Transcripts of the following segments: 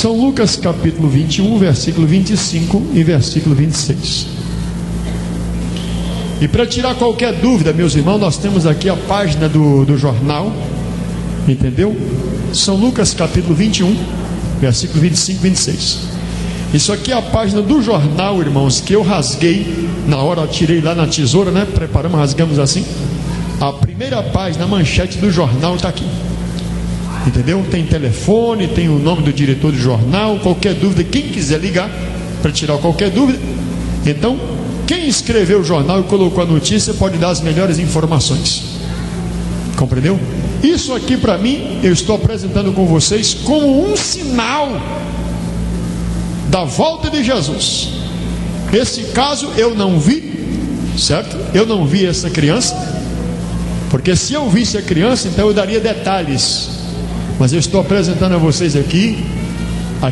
São Lucas capítulo 21, versículo 25 e versículo 26. E para tirar qualquer dúvida, meus irmãos, nós temos aqui a página do jornal, entendeu? São Lucas capítulo 21, versículo 25 e 26. Isso aqui é a página do jornal, irmãos, que eu rasguei na hora, eu tirei lá na tesoura, né? Preparamos, rasgamos assim. A primeira página, a manchete do jornal está aqui. Entendeu? Tem telefone, tem o nome do diretor do jornal. Qualquer dúvida, quem quiser ligar para tirar qualquer dúvida. Então, quem escreveu o jornal e colocou a notícia pode dar as melhores informações. Compreendeu? Isso aqui para mim, eu estou apresentando com vocês como um sinal da volta de Jesus. Esse caso eu não vi, certo? Eu não vi essa criança, porque se eu visse a criança, então eu daria detalhes. Mas eu estou apresentando a vocês aqui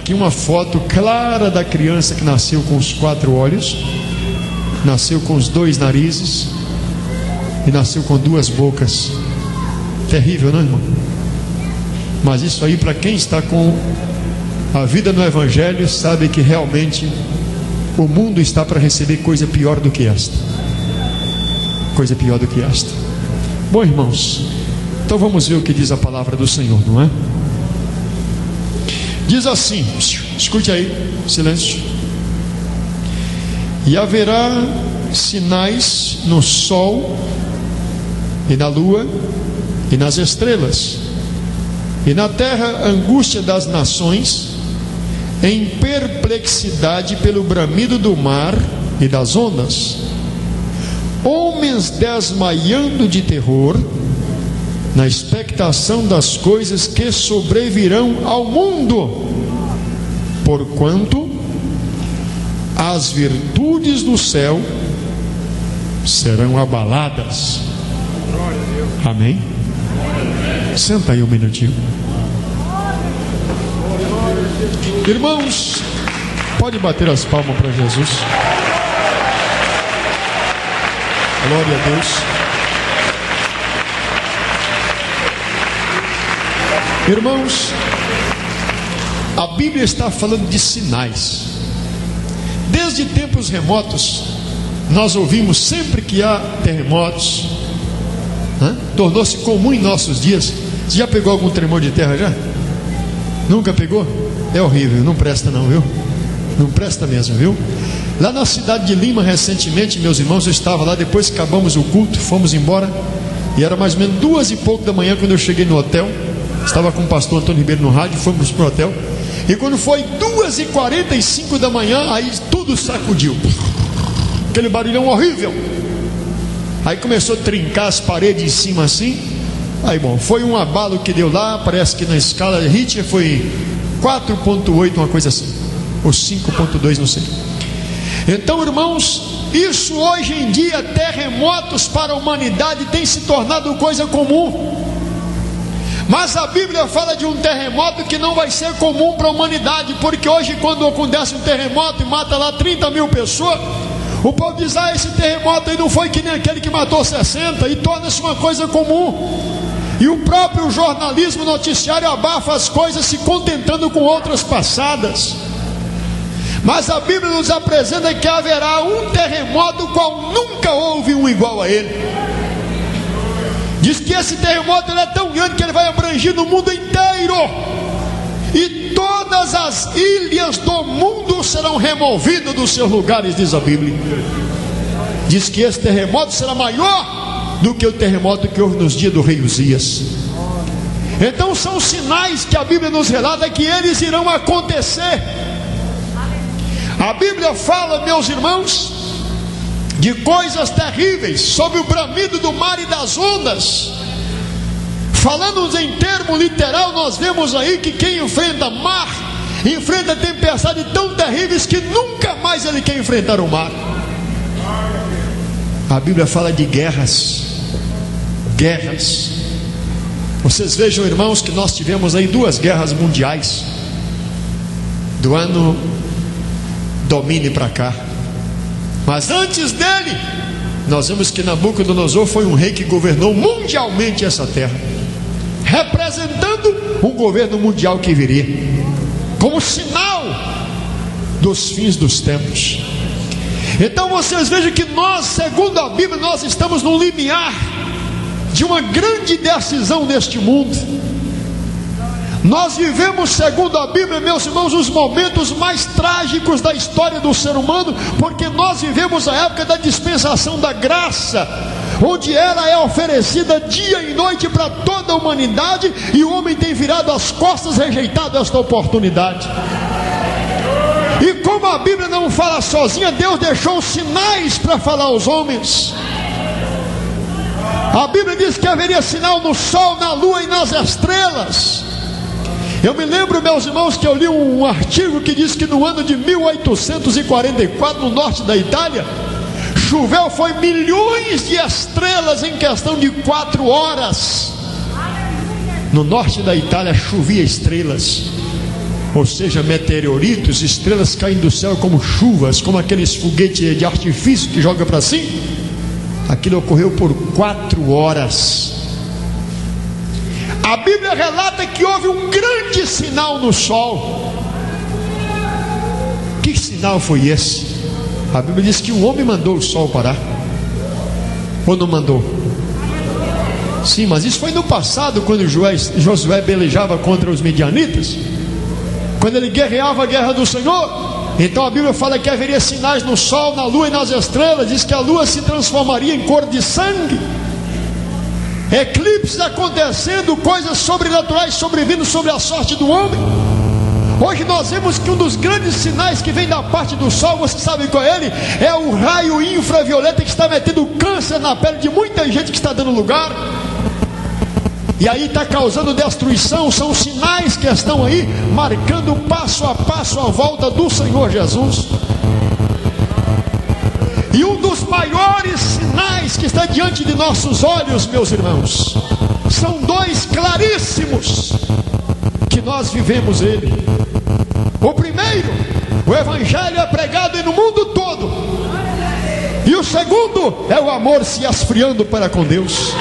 uma foto clara da criança que nasceu com os 4 olhos, nasceu com os 2 narizes e nasceu com 2 bocas. Terrível, não, irmão? Mas isso aí, para quem está com a vida no Evangelho, sabe que realmente o mundo está para receber coisa pior do que esta. Coisa pior do que esta. Bom, irmãos, então vamos ver o que diz a palavra do Senhor, não é? Diz assim, escute aí, silêncio. E haverá sinais no sol e na lua e nas estrelas, e na terra angústia das nações, em perplexidade pelo bramido do mar e das ondas, homens desmaiando de terror, na expectação das coisas que sobrevirão ao mundo, porquanto as virtudes do céu serão abaladas. Amém? Senta aí um minutinho. Irmãos, pode bater as palmas para Jesus. Glória a Deus. Irmãos, a Bíblia está falando de sinais. Desde tempos remotos, nós ouvimos sempre que há terremotos. Tornou-se comum em nossos dias. Você já pegou algum tremor de terra já? Nunca pegou? É horrível, não presta não, viu? Não presta mesmo, viu? Lá na cidade de Lima, recentemente, meus irmãos, eu estava lá, depois que acabamos o culto, fomos embora, e era mais ou menos 2 e pouco da manhã quando eu cheguei no hotel. Estava com o pastor Antônio Ribeiro no rádio, fomos para o hotel, e quando foi 2h45 da manhã, aí tudo sacudiu, aquele barulhão horrível. Aí começou a trincar as paredes em cima assim. Aí bom, foi um abalo que deu lá. Parece que na escala de Richter foi 4.8, uma coisa assim, ou 5.2, não sei. Então, irmãos, isso hoje em dia, terremotos para a humanidade tem se tornado coisa comum. Mas a Bíblia fala de um terremoto que não vai ser comum para a humanidade, porque hoje quando acontece um terremoto e mata lá 30 mil pessoas, o povo diz, esse terremoto aí não foi que nem aquele que matou 60, e torna-se uma coisa comum. E o próprio jornalismo noticiário abafa as coisas, se contentando com outras passadas. Mas a Bíblia nos apresenta que haverá um terremoto qual nunca houve um igual a ele. Diz que esse terremoto ele é tão grande que ele vai abranger no mundo inteiro, e todas as ilhas do mundo serão removidas dos seus lugares, diz a Bíblia. Diz que esse terremoto será maior do que o terremoto que houve nos dias do rei Uzias. Então são sinais que a Bíblia nos relata que eles irão acontecer. A Bíblia fala, meus irmãos, de coisas terríveis, sobre o bramido do mar e das ondas. Falando em termo literal, nós vemos aí que quem enfrenta mar, enfrenta tempestades tão terríveis que nunca mais ele quer enfrentar o mar. A Bíblia fala de guerras. Guerras. Vocês vejam, irmãos, que nós tivemos aí 2 guerras mundiais, do ano domine para cá. Mas antes dele, nós vemos que Nabucodonosor foi um rei que governou mundialmente essa terra, representando um governo mundial que viria. como sinal dos fins dos tempos. Então vocês vejam que nós, segundo a Bíblia, nós estamos no limiar de uma grande decisão neste mundo. Nós vivemos, segundo a Bíblia, meus irmãos, os momentos mais trágicos da história do ser humano, porque nós vivemos a época da dispensação da graça, onde ela é oferecida dia e noite para toda a humanidade, e o homem tem virado as costas, rejeitado esta oportunidade. E como a Bíblia não fala sozinha, Deus deixou sinais para falar aos homens. A Bíblia diz que haveria sinal no sol, na lua e nas estrelas. Eu me lembro, meus irmãos, que eu li um artigo que diz que no ano de 1844, no norte da Itália, choveu foi milhões de estrelas em questão de 4 horas. No norte da Itália chovia estrelas, ou seja, meteoritos, estrelas caindo do céu como chuvas, como aqueles foguetes de artifício que joga para cima. Aquilo ocorreu por 4 horas. A Bíblia relata que houve um grande sinal no sol. Que sinal foi esse? A Bíblia diz que o homem mandou o sol parar. Ou não mandou? Sim, mas isso foi no passado, quando Josué pelejava contra os midianitas, quando ele guerreava a guerra do Senhor. Então a Bíblia fala que haveria sinais no sol, na lua e nas estrelas. Diz que a lua se transformaria em cor de sangue, eclipses acontecendo, coisas sobrenaturais sobrevindo sobre a sorte do homem. Hoje nós vemos que um dos grandes sinais que vem da parte do sol, você sabe qual é ele? É o raio infravioleta que está metendo câncer na pele de muita gente que está dando lugar. E aí está causando destruição. São sinais que estão aí marcando passo a passo a volta do Senhor Jesus. E um dos maiores sinais que está diante de nossos olhos, meus irmãos, são 2 claríssimos que nós vivemos ele. O primeiro, o Evangelho é pregado no mundo todo. E o segundo é o amor se esfriando para com Deus.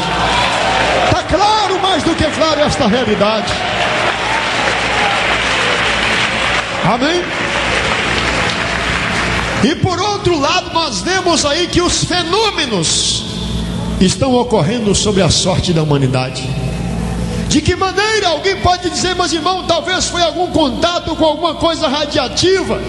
Está claro, mais do que claro, esta realidade. Amém? E por outro lado, nós vemos aí que os fenômenos estão ocorrendo sobre a sorte da humanidade. De que maneira? Alguém pode dizer, mas irmão, talvez foi algum contato com alguma coisa radiativa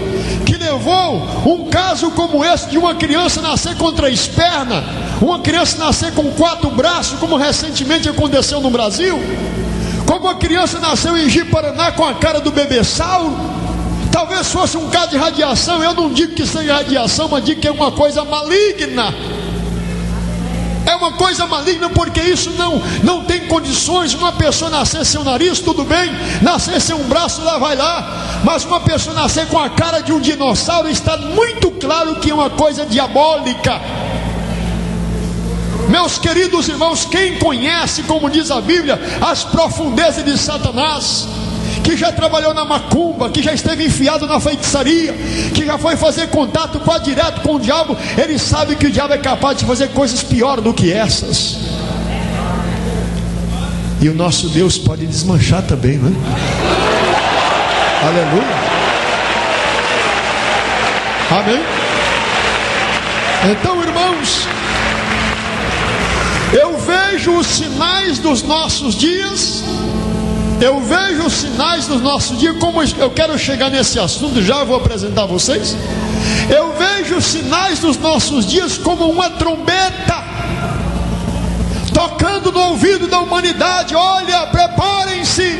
que levou um caso como esse de uma criança nascer com 3 pernas, uma criança nascer com 4 braços, como recentemente aconteceu no Brasil, como uma criança nasceu em Ji-Paraná com a cara do bebê Sauro. Talvez fosse um caso de radiação. Eu não digo que seja radiação, mas digo que é uma coisa maligna. É uma coisa maligna, porque isso não tem condições. Uma pessoa nascer sem o nariz, tudo bem. Nascer sem um braço, lá vai lá. Mas uma pessoa nascer com a cara de um dinossauro, está muito claro que é uma coisa diabólica. Meus queridos irmãos, quem conhece, como diz a Bíblia, as profundezas de Satanás, que já trabalhou na macumba, que já esteve enfiado na feitiçaria, que já foi fazer contato direto com o diabo, ele sabe que o diabo é capaz de fazer coisas piores do que essas. E o nosso Deus pode desmanchar também, não é? Aleluia. Amém? Então, irmãos, eu vejo os sinais dos nossos dias. Eu vejo os sinais dos nossos dias. Como eu quero chegar nesse assunto, já vou apresentar a vocês. Eu vejo os sinais dos nossos dias como uma trombeta tocando no ouvido da humanidade. Olha, preparem-se.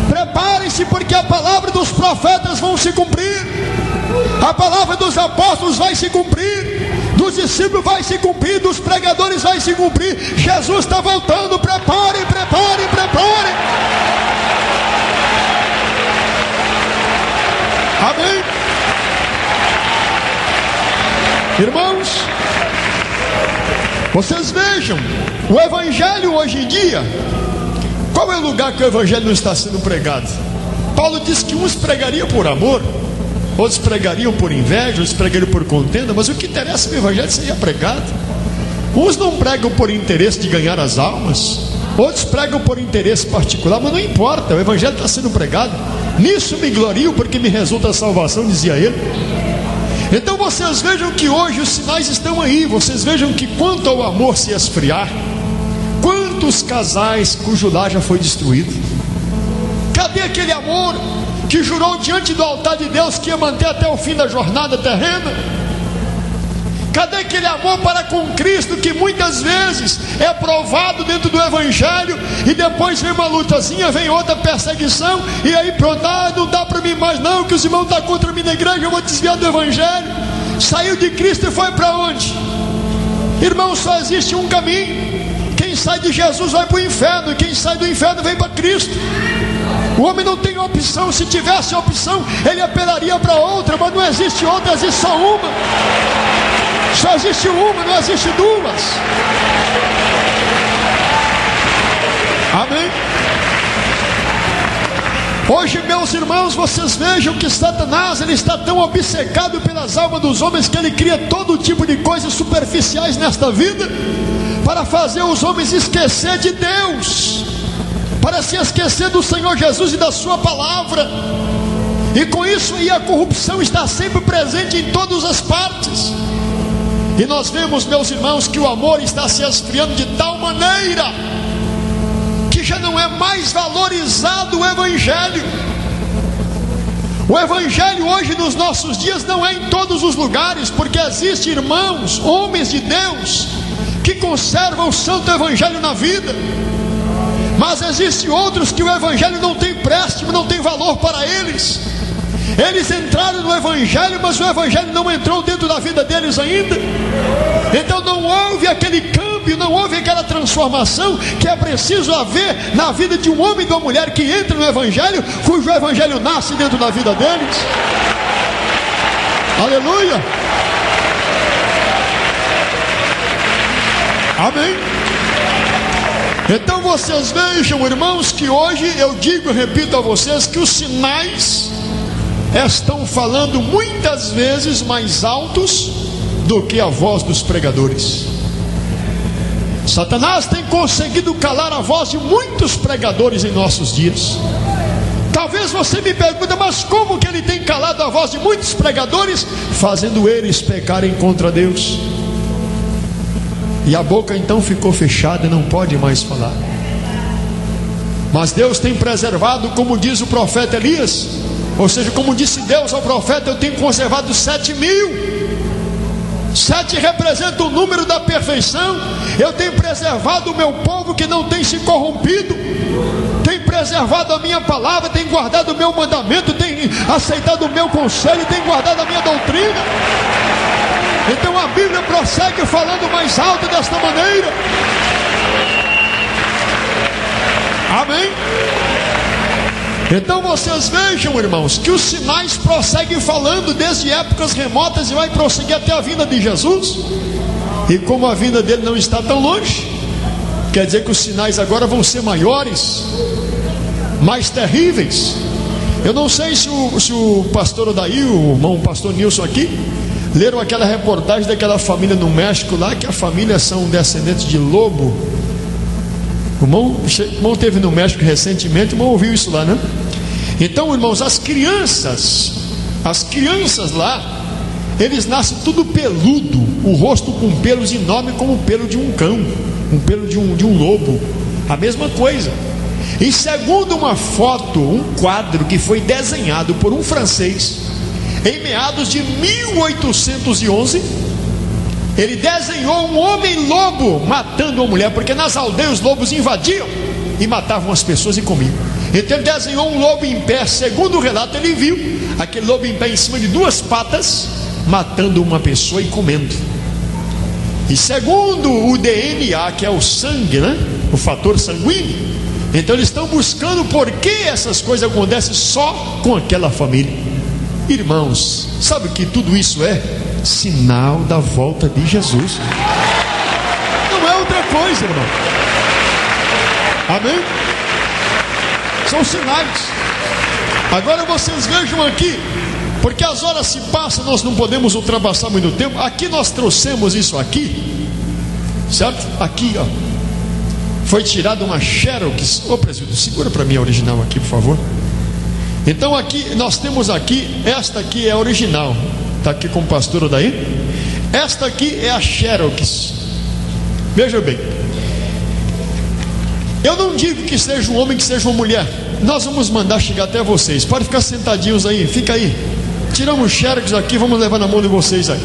Preparem-se, porque a palavra dos profetas vão se cumprir. A palavra dos apóstolos vai se cumprir. Dos discípulos vai se cumprir, dos pregadores vai se cumprir. Jesus está voltando. Preparem, preparem, preparem. Amém? Irmãos, vocês vejam, o Evangelho hoje em dia, qual é o lugar que o Evangelho não está sendo pregado? Paulo diz que uns pregariam por amor, outros pregariam por inveja, outros pregariam por contenda, mas o que interessa é que o Evangelho seja pregado. Uns não pregam por interesse de ganhar as almas, outros pregam por interesse particular, mas não importa, o Evangelho está sendo pregado. Nisso me glorio, porque me resulta a salvação, dizia ele. Então vocês vejam que hoje os sinais estão aí. Vocês vejam que quanto ao amor se esfriar, quantos casais cujo lar já foi destruído? Cadê aquele amor que jurou diante do altar de Deus que ia manter até o fim da jornada terrena? Cadê aquele amor para com Cristo que muitas vezes é provado dentro do Evangelho, e depois vem uma lutazinha, vem outra perseguição, e aí pronto, não dá para mim mais não, que os irmãos estão contra mim na igreja, eu vou desviar do Evangelho. Saiu de Cristo e foi para onde? Irmão, só existe um caminho. Quem sai de Jesus vai para o inferno, e quem sai do inferno vem para Cristo. O homem não tem opção. Se tivesse opção, ele apelaria para outra, mas não existe outra, existe só uma. Só existe uma, não existe duas. Amém? Hoje, meus irmãos, vocês vejam que Satanás, ele está tão obcecado pelas almas dos homens, que ele cria todo tipo de coisas superficiais nesta vida, para fazer os homens esquecer de Deus, para se esquecer do Senhor Jesus e da sua palavra. E com isso aí a corrupção está sempre presente em todas as partes. E nós vemos, meus irmãos, que o amor está se esfriando de tal maneira que já não é mais valorizado o Evangelho. O Evangelho hoje nos nossos dias não é em todos os lugares, porque existem irmãos, homens de Deus, que conservam o santo Evangelho na vida. Mas existem outros que o Evangelho não tem préstimo, não tem valor para eles. Eles entraram no Evangelho, mas o Evangelho não entrou dentro da vida deles ainda. Então não houve aquele câmbio, não houve aquela transformação que é preciso haver na vida de um homem e de uma mulher que entra no Evangelho, cujo Evangelho nasce dentro da vida deles. Aleluia! Amém? Então vocês vejam, irmãos, que hoje eu digo e repito a vocês que os sinais estão falando muitas vezes mais altos do que a voz dos pregadores. Satanás tem conseguido calar a voz de muitos pregadores em nossos dias. Talvez você me pergunte, mas como que ele tem calado a voz de muitos pregadores? Fazendo eles pecarem contra Deus. E a boca então ficou fechada e não pode mais falar. Mas Deus tem preservado, como diz o profeta Elias, ou seja, como disse Deus ao profeta, eu tenho conservado 7.000. 7 representa o número da perfeição. Eu tenho preservado o meu povo que não tem se corrompido, tem preservado a minha palavra, tem guardado o meu mandamento, tem aceitado o meu conselho, tem guardado a minha doutrina. Então a Bíblia prossegue falando mais alto desta maneira. Amém? Então vocês vejam, irmãos, que os sinais prosseguem falando desde épocas remotas e vai prosseguir até a vinda de Jesus. E como a vinda dele não está tão longe, quer dizer que os sinais agora vão ser maiores, mais terríveis. Eu não sei se o pastor Odaí, o irmão pastor Nilson aqui, leram aquela reportagem daquela família no México lá, que a família são descendentes de lobo. O irmão esteve no México recentemente, o irmão ouviu isso lá, né? Então, irmãos, as crianças lá, eles nascem tudo peludo, o rosto com pelos enormes como o pelo de um cão, um pelo de um lobo, a mesma coisa. E segundo uma foto, um quadro que foi desenhado por um francês em meados de 1811, ele desenhou um homem lobo matando uma mulher, porque nas aldeias os lobos invadiam e matavam as pessoas e comiam. Então ele desenhou um lobo em pé. Segundo o relato, ele viu aquele lobo em pé em cima de 2 patas, matando uma pessoa e comendo. E segundo o DNA, que é o sangue, né? O fator sanguíneo, então eles estão buscando por que essas coisas acontecem só com aquela família. Irmãos, sabe o que tudo isso é? Sinal da volta de Jesus. Não é outra coisa, irmão. Amém? São sinais. Agora vocês vejam aqui, porque as horas se passam, nós não podemos ultrapassar muito tempo. Aqui nós trouxemos isso aqui, certo? Aqui, ó, foi tirada uma Xerox. Ô presbítero, segura para mim a original aqui, por favor. Então aqui, nós temos aqui, esta aqui é a original, está aqui com o pastor Odair. Esta aqui é a Xerox. Veja bem, eu não digo que seja um homem, que seja uma mulher. Nós vamos mandar chegar até vocês. Pode ficar sentadinhos aí, fica aí. Tiramos o Xerox aqui, vamos levar na mão de vocês aí.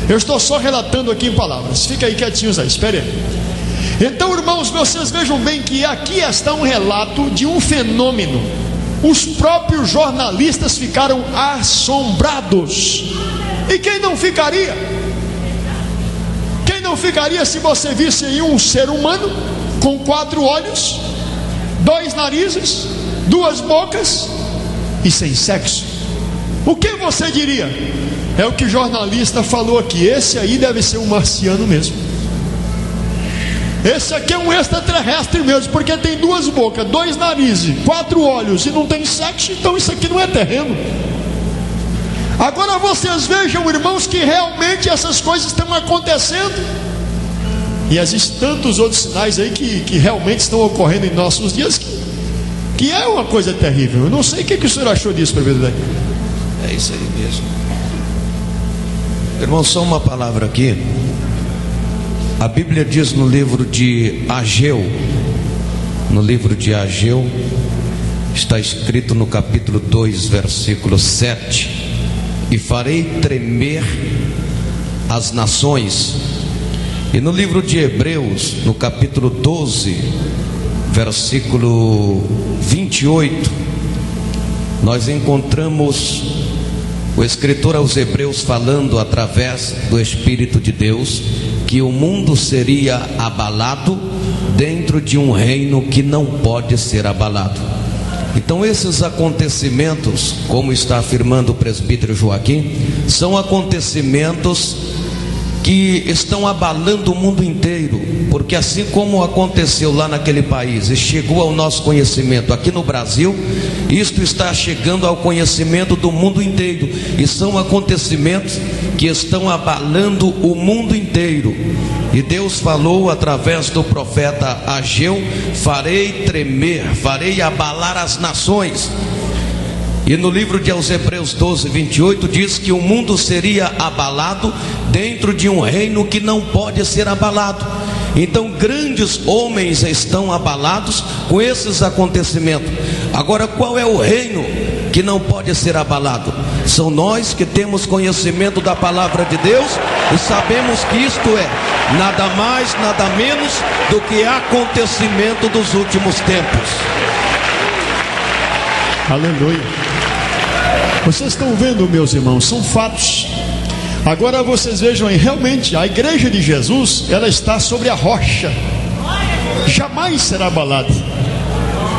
Eu estou só relatando aqui em palavras. Fica aí quietinhos aí, espere aí. Então, irmãos, vocês vejam bem que aqui está um relato de um fenômeno. Os próprios jornalistas ficaram assombrados. E quem não ficaria? Quem não ficaria se você visse aí um ser humano com 4 olhos, 2 narizes, 2 bocas e sem sexo? O que você diria? É o que o jornalista falou aqui. Esse aí deve ser um marciano mesmo. Esse aqui é um extraterrestre mesmo, porque tem 2 bocas, 2 narizes, 4 olhos e não tem sexo. Então isso aqui não é terreno. Agora vocês vejam, irmãos, que realmente essas coisas estão acontecendo. E existem tantos outros sinais aí que realmente estão ocorrendo em nossos dias, que é uma coisa terrível. Eu não sei o que o senhor achou disso, presbítero. É isso aí mesmo. Irmão, só uma palavra aqui. A Bíblia diz no livro de Ageu, está escrito no capítulo 2, versículo 7: e farei tremer as nações. E no livro de Hebreus, no capítulo 12, versículo 28, nós encontramos o escritor aos Hebreus falando através do Espírito de Deus que o mundo seria abalado dentro de um reino que não pode ser abalado. Então esses acontecimentos, como está afirmando o presbítero Joaquim, são acontecimentos que estão abalando o mundo inteiro, porque assim como aconteceu lá naquele país e chegou ao nosso conhecimento aqui no Brasil, isto está chegando ao conhecimento do mundo inteiro, e são acontecimentos que estão abalando o mundo inteiro. E Deus falou através do profeta Ageu: farei tremer, farei abalar as nações. E no livro de Hebreus 12, 28 diz que o mundo seria abalado dentro de um reino que não pode ser abalado. Então grandes homens estão abalados com esses acontecimentos. Agora, qual é o reino que não pode ser abalado? São nós que temos conhecimento da palavra de Deus e sabemos que isto é nada mais, nada menos do que acontecimento dos últimos tempos. Aleluia. Vocês estão vendo, meus irmãos, são fatos. Agora vocês vejam aí, realmente a igreja de Jesus, ela está sobre a rocha, jamais será abalada.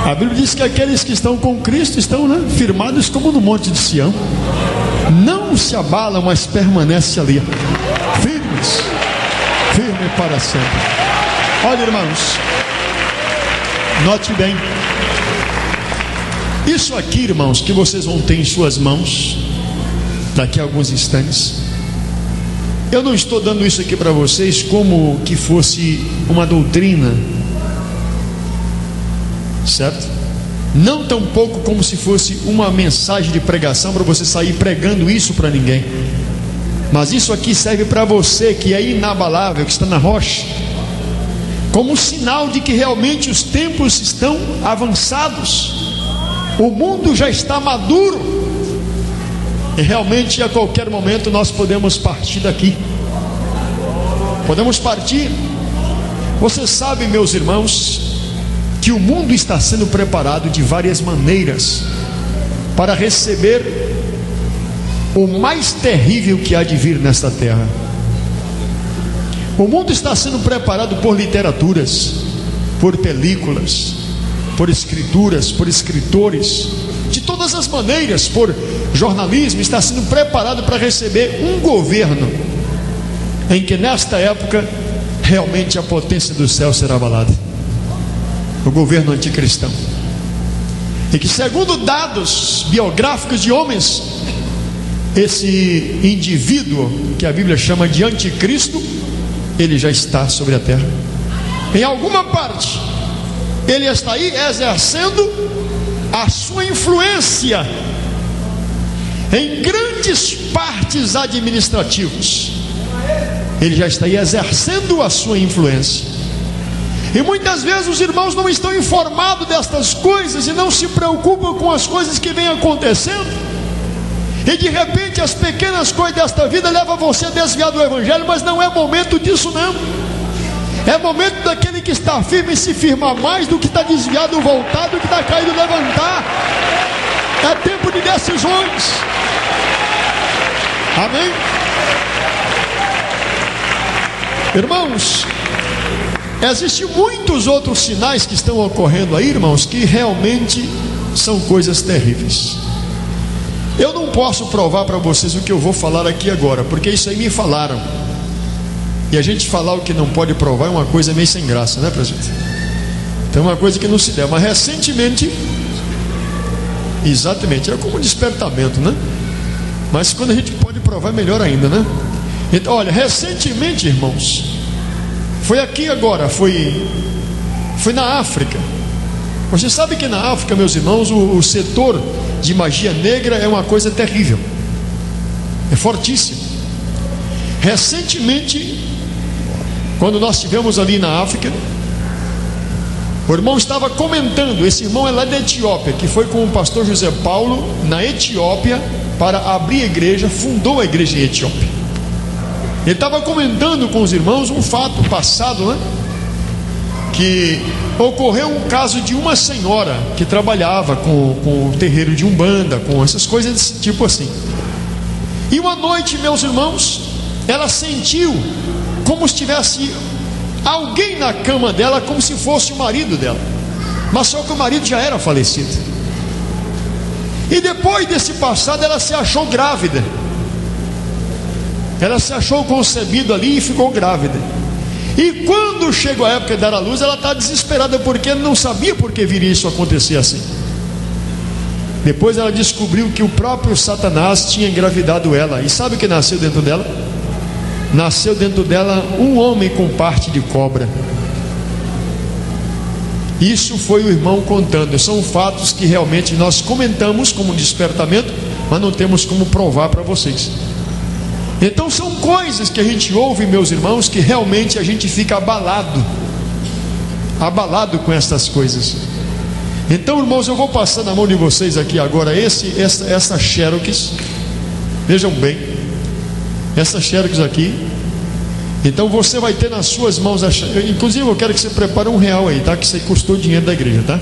A Bíblia diz que aqueles que estão com Cristo estão, firmados como no monte de Sião. Não se abalam, mas permanece ali, firmes, firme para sempre. Olha, irmãos, note bem, isso aqui, irmãos, que vocês vão ter em suas mãos daqui a alguns instantes, eu não estou dando isso aqui para vocês como que fosse uma doutrina, certo? Não tão pouco como se fosse uma mensagem de pregação para você sair pregando isso para ninguém. Mas isso aqui serve para você que é inabalável, que está na rocha, como um sinal de que realmente os tempos estão avançados. O mundo já está maduro e realmente a qualquer momento nós podemos partir daqui. Podemos partir. Vocês sabem, meus irmãos, que o mundo está sendo preparado de várias maneiras para receber o mais terrível que há de vir nesta terra. O mundo está sendo preparado por literaturas, por películas, por escrituras, por escritores, de todas as maneiras, por jornalismo. Está sendo preparado para receber um governo em que nesta época realmente a potência do céu será abalada, o governo anticristão, e que, segundo dados biográficos de homens, esse indivíduo que a Bíblia chama de anticristo, ele já está sobre a terra. Em alguma parte ele está aí exercendo a sua influência em grandes partes administrativos. Ele já está aí exercendo a sua influência. E muitas vezes os irmãos não estão informados destas coisas e não se preocupam com as coisas que vêm acontecendo. E de repente as pequenas coisas desta vida levam você a desviar do Evangelho, mas não é momento disso não. É momento daquele que está firme se firmar mais, do que está desviado voltar, do que está caído levantar. É tempo de decisões. Amém? Irmãos, existem muitos outros sinais que estão ocorrendo aí, irmãos, que realmente são coisas terríveis. Eu não posso provar para vocês o que eu vou falar aqui agora, porque isso aí me falaram. E a gente falar o que não pode provar é uma coisa meio sem graça, né, presbítero? Então é uma coisa que não se deve. Mas recentemente, exatamente, é como um despertamento, né? Mas quando a gente pode provar é melhor ainda, né? Então, olha, recentemente, irmãos, foi aqui agora, foi na África. Você sabe que na África, meus irmãos, o setor de magia negra é uma coisa terrível, é fortíssimo. Recentemente, quando nós estivemos ali na África, o irmão estava comentando, esse irmão é lá da Etiópia, que foi com o pastor José Paulo na Etiópia para abrir a igreja, fundou a igreja em Etiópia. Ele estava comentando com os irmãos um fato passado, né? Que ocorreu um caso de uma senhora que trabalhava com o terreiro de Umbanda, com essas coisas desse tipo assim. E uma noite, meus irmãos, ela sentiu como se tivesse alguém na cama dela, como se fosse o marido dela, mas só que o marido já era falecido. E depois desse passado, ela se achou grávida. Ela se achou concebida ali e ficou grávida. E quando chegou a época de dar à luz, ela está desesperada, porque não sabia por que viria isso acontecer assim. Depois ela descobriu que o próprio Satanás tinha engravidado ela. E sabe o que nasceu dentro dela? Nasceu dentro dela um homem com parte de cobra. Isso foi o irmão contando. São fatos que realmente nós comentamos como despertamento, mas não temos como provar para vocês. Então são coisas que a gente ouve, meus irmãos, que realmente a gente fica abalado com essas coisas. Então, irmãos, eu vou passar na mão de vocês aqui agora essa xerox. Vejam bem, essa xerox aqui. Então você vai ter nas suas mãos inclusive eu quero que você prepare R$1 aí, tá? Que isso aí custou dinheiro da igreja, tá?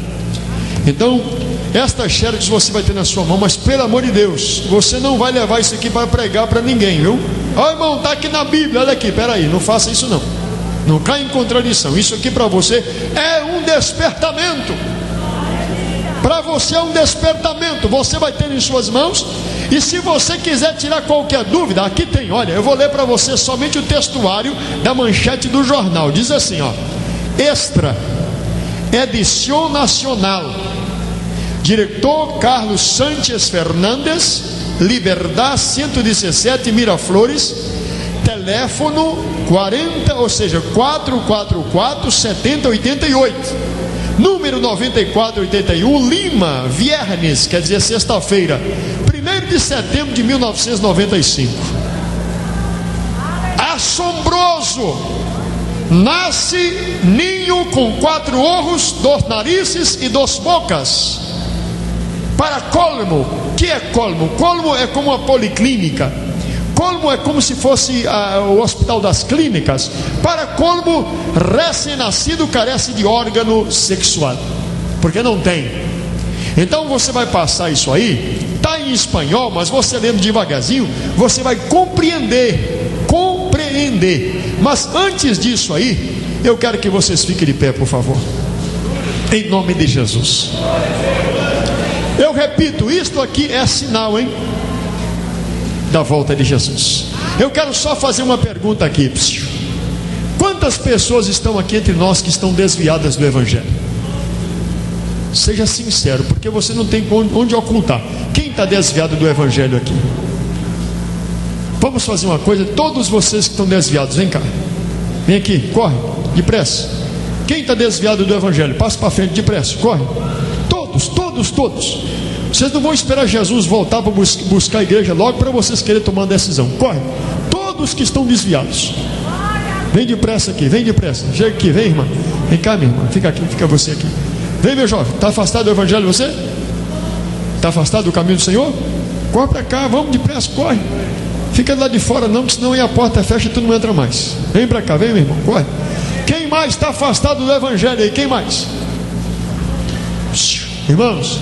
Então, esta xerox você vai ter na sua mão, mas pelo amor de Deus, você não vai levar isso aqui para pregar para ninguém, viu? Ó, irmão, está aqui na Bíblia, olha aqui, peraí, não faça isso não. Não caia em contradição. Isso aqui para você é um despertamento. Para você é um despertamento. Você vai ter em suas mãos. E se você quiser tirar qualquer dúvida, aqui tem, olha, eu vou ler para você somente o textuário da manchete do jornal. Diz assim, ó: Extra, edição nacional. Diretor Carlos Sánchez Fernandes, Liberdade 117, Miraflores. Teléfono 40, ou seja, 444-7088. Número 9481, Lima, Viernes, quer dizer sexta-feira, 1º de setembro de 1995. Assombroso. Nasce ninho com 4 ovos, 2 narizes e 2 bocas. Para colmo, que é colmo? Colmo é como uma policlínica. Colmo é como se fosse o hospital das clínicas. Para colmo, recém-nascido carece de órgano sexual, porque não tem. Então você vai passar isso aí, está em espanhol, mas você lendo devagarzinho, você vai compreender. Mas antes disso aí, eu quero que vocês fiquem de pé, por favor, em nome de Jesus. Eu repito, isto aqui é sinal, hein, da volta de Jesus. Eu quero só fazer uma pergunta aqui. Quantas pessoas estão aqui entre nós que estão desviadas do Evangelho? Seja sincero, porque você não tem onde ocultar. Quem está desviado do Evangelho aqui? Vamos fazer uma coisa, todos vocês que estão desviados, vem cá, vem aqui, corre, depressa. Quem está desviado do Evangelho, passa para frente, depressa, corre. Todos. Vocês não vão esperar Jesus voltar para buscar a igreja logo para vocês quererem tomar uma decisão. Corre. Todos que estão desviados. Vem depressa aqui, vem depressa. Chega aqui, vem, irmã. Vem cá, minha irmã. Fica aqui, fica você aqui. Vem, meu jovem. Está afastado do evangelho você? Está afastado do caminho do Senhor? Corre para cá, vamos depressa, corre. Fica lá de fora não, porque senão aí a porta fecha e tu não entra mais. Vem para cá, vem, meu irmão, corre. Quem mais está afastado do evangelho aí? Quem mais? Irmãos,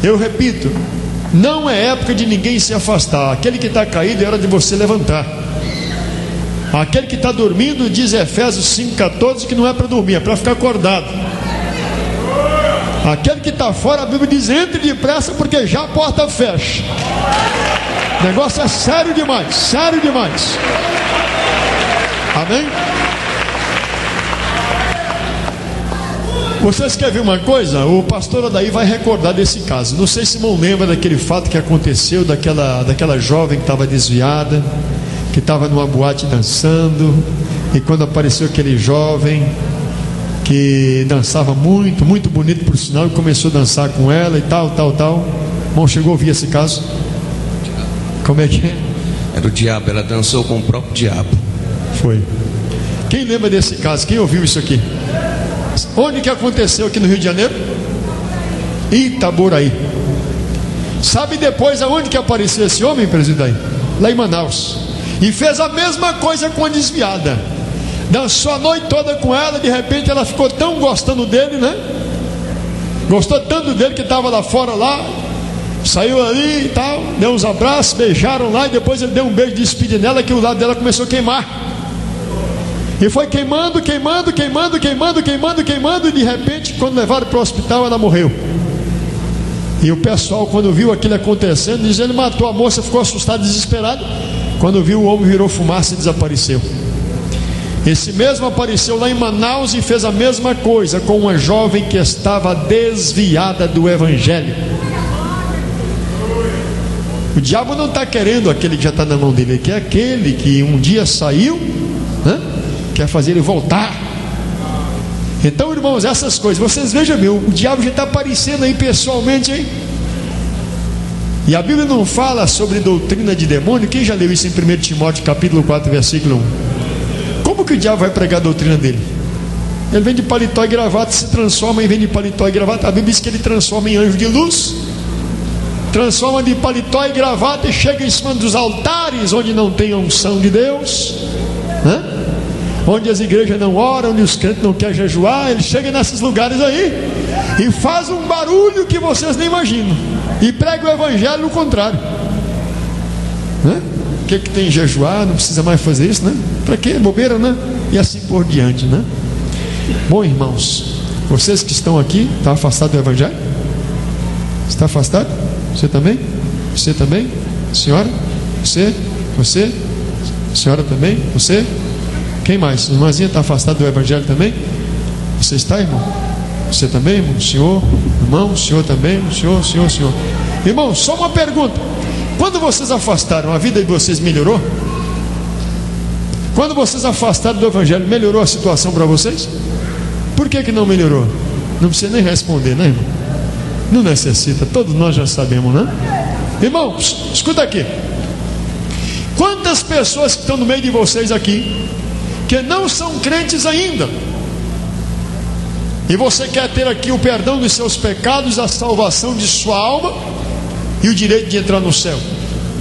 eu repito, não é época de ninguém se afastar. Aquele que está caído é hora de você levantar. Aquele que está dormindo, diz Efésios 5,14, que não é para dormir, é para ficar acordado. Aquele que está fora, a Bíblia diz: entre depressa, porque já a porta fecha. O negócio é sério demais, sério demais. Amém? Vocês querem ver uma coisa? O pastor Adair vai recordar desse caso. Não sei se não lembra daquele fato que aconteceu, daquela jovem que estava desviada, que estava numa boate dançando, e quando apareceu aquele jovem que dançava muito, muito bonito por sinal, e começou a dançar com ela e tal. Irmão, chegou a ouvir esse caso? Como é que é? Era o diabo, ela dançou com o próprio diabo. Foi. Quem lembra desse caso? Quem ouviu isso aqui? Onde que aconteceu aqui no Rio de Janeiro? Itaboraí. Sabe depois aonde que apareceu esse homem, presidente? Lá em Manaus. E fez a mesma coisa com a desviada. Dançou a noite toda com ela. De repente ela ficou tão gostando dele, né? Gostou tanto dele que estava lá fora lá. Saiu ali e tal, deu uns abraços, beijaram lá. E depois ele deu um beijo de despedida nela, que o lado dela começou a queimar. E foi queimando. E de repente, quando levaram para o hospital, ela morreu. E o pessoal, quando viu aquilo acontecendo, diz: ele matou a moça, ficou assustado, desesperado. Quando viu, o homem virou fumaça e desapareceu. Esse mesmo apareceu lá em Manaus e fez a mesma coisa com uma jovem que estava desviada do evangelho. O diabo não está querendo aquele que já está na mão dele, ele quer aquele que um dia saiu, né? Quer fazer ele voltar. Então, irmãos, essas coisas, vocês vejam bem, o diabo já está aparecendo aí pessoalmente, hein? E a Bíblia não fala sobre doutrina de demônio. Quem já leu isso em 1 Timóteo capítulo 4, versículo 1? Como que o diabo vai pregar a doutrina dele? Ele vem de paletó e gravata, se transforma e vem de paletó e gravata. A Bíblia diz que ele transforma em anjo de luz, transforma de paletó e gravata e chega em cima dos altares onde não tem a unção de Deus, né? Onde as igrejas não oram, onde os crentes não querem jejuar. Ele chega nesses lugares aí e faz um barulho que vocês nem imaginam, e prega o evangelho no contrário, né? O que tem jejuar? Não precisa mais fazer isso, né? Para quê? Bobeira, né? E assim por diante, né? Bom, irmãos, vocês que estão aqui, está afastado do evangelho? Está afastado? Você também? Você também? Senhora? Você? Senhora também? Você? Quem mais? Irmãzinha está afastada do evangelho também? Você está, irmão? Você também, irmão? Senhor? Irmão? O senhor também? Senhor. Irmão, só uma pergunta. Quando vocês afastaram, a vida de vocês melhorou? Quando vocês afastaram do evangelho, melhorou a situação para vocês? Por que não melhorou? Não precisa nem responder, né, irmão? Não necessita, todos nós já sabemos, né? Irmãos, escuta aqui. Quantas pessoas que estão no meio de vocês aqui, que não são crentes ainda, e você quer ter aqui o perdão dos seus pecados, a salvação de sua alma e o direito de entrar no céu?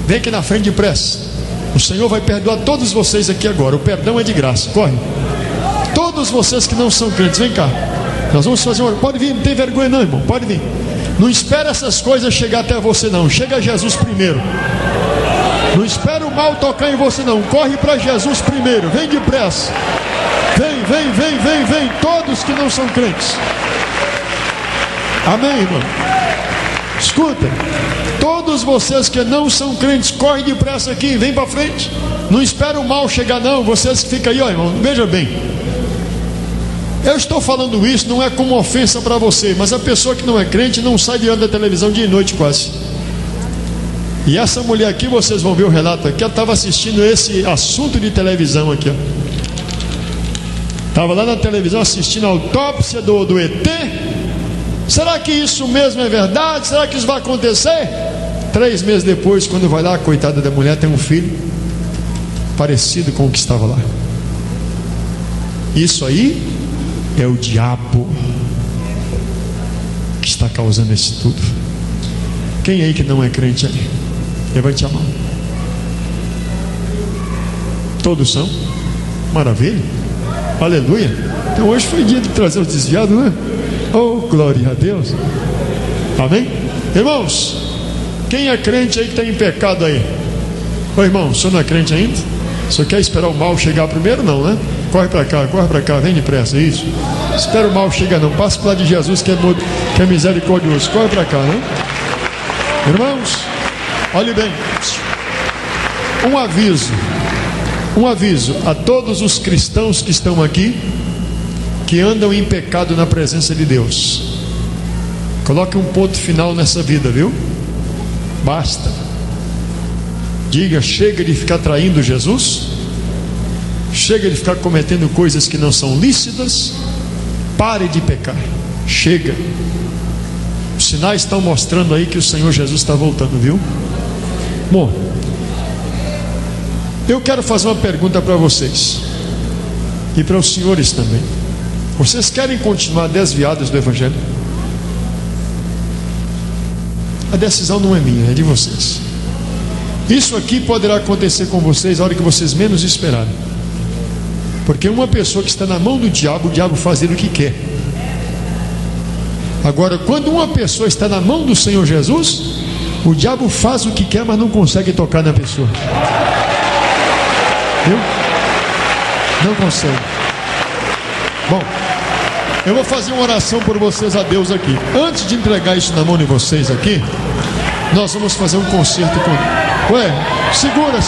Vem aqui na frente depressa. O Senhor vai perdoar todos vocês aqui agora. O perdão é de graça, corre. Todos vocês que não são crentes, vem cá. Nós vamos fazer uma... Pode vir, não tem vergonha não, irmão, pode vir. Não espera essas coisas chegar até você não. Chega a Jesus primeiro. Não espera o mal tocar em você não. Corre para Jesus primeiro. Vem depressa. Vem. Todos que não são crentes. Amém, irmão? Escuta. Todos vocês que não são crentes, corre depressa aqui. Vem para frente. Não espera o mal chegar não. Vocês que ficam aí, ó, irmão. Veja bem. Eu estou falando isso não é como ofensa para você, mas a pessoa que não é crente não sai diante da televisão dia e noite quase. E essa mulher aqui, vocês vão ver o relato aqui, ela estava assistindo esse assunto de televisão aqui, ó. Estava lá na televisão assistindo a autópsia do ET, Será que isso mesmo é verdade? Será que isso vai acontecer? 3 meses depois, quando vai lá, a coitada da mulher tem um filho parecido com o que estava lá. Isso aí é o diabo que está causando isso tudo. Quem aí que não é crente aí? Levante a mão. Todos são? Maravilha. Aleluia. Então hoje foi dia de trazer os desviados, né? Oh, glória a Deus. Amém? Irmãos, quem é crente aí que está em pecado aí? Ô irmão, o senhor não é crente ainda? O senhor quer esperar o mal chegar primeiro? Não, né? Corre para cá, vem depressa, isso. Espera o mal chegar não, passa para lá de Jesus que é misericordioso. Corre para cá, né? Irmãos, olhe bem. Um aviso a todos os cristãos que estão aqui, que andam em pecado na presença de Deus. Coloque um ponto final nessa vida, viu? Basta. Diga, chega de ficar traindo Jesus. Chega de ficar cometendo coisas que não são lícitas. Pare de pecar. Chega. Os sinais estão mostrando aí que o Senhor Jesus está voltando, viu? Bom, eu quero fazer uma pergunta para vocês e para os senhores também. Vocês querem continuar desviados do Evangelho? A decisão não é minha, é de vocês. Isso aqui poderá acontecer com vocês a hora que vocês menos esperarem. Porque uma pessoa que está na mão do diabo, o diabo faz dele o que quer. Agora, quando uma pessoa está na mão do Senhor Jesus, o diabo faz o que quer, mas não consegue tocar na pessoa. Viu? Não consegue. Bom, eu vou fazer uma oração por vocês a Deus aqui. Antes de entregar isso na mão de vocês aqui, nós vamos fazer um concerto com... Ué, segura,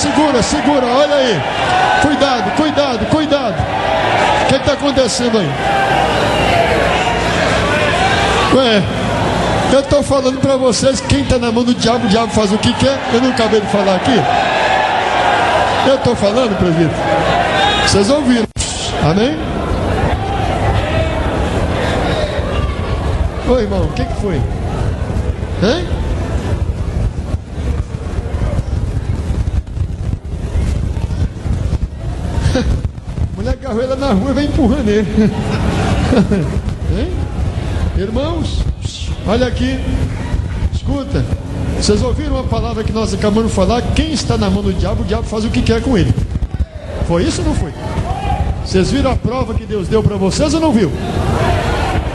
olha aí. Cuidado. O que está acontecendo aí? Ué, eu estou falando para vocês que quem está na mão do diabo, o diabo faz o que quer. Eu não acabei de falar aqui? Eu estou falando, presbítero. Vocês ouviram? Amém? Ô irmão, o que foi? Hein? Mulher agarrou ela na rua e vem empurrando ele. Hein? Irmãos, olha aqui. Escuta. Vocês ouviram a palavra que nós acabamos de falar? Quem está na mão do diabo, o diabo faz o que quer com ele. Foi isso ou não foi? Vocês viram a prova que Deus deu para vocês ou não viu?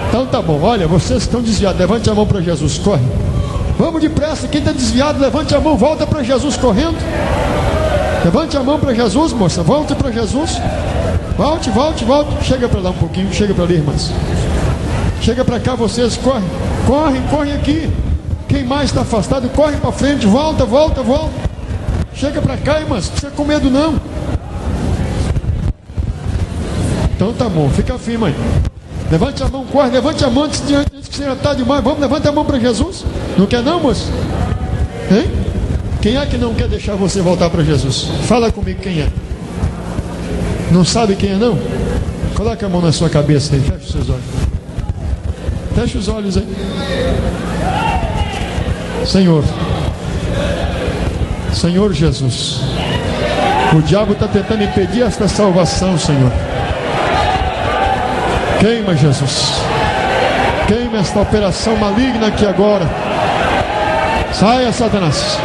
Então tá bom, olha, vocês estão desviados. Levante a mão para Jesus, corre. Vamos depressa, quem está desviado, levante a mão, volta para Jesus correndo. Levante a mão para Jesus, moça, volte para Jesus. Volte. Chega para lá um pouquinho, chega para ali, irmãs. Chega para cá, vocês, corre aqui. Quem mais está afastado, corre para frente, volta. Chega para cá, irmãs, não precisa com medo não. Então tá bom, fica firme aí. Levante a mão, corre, levante a mão antes que você está demais. Vamos, levanta a mão para Jesus. Não quer não, moço? Hein? Quem é que não quer deixar você voltar para Jesus? Fala comigo quem é. Não sabe quem é não? Coloque a mão na sua cabeça aí, fecha os seus olhos. Fecha os olhos aí. Senhor Jesus, o diabo está tentando impedir esta salvação, Senhor. Queima, Jesus. Queima esta operação maligna aqui agora. Saia, Satanás.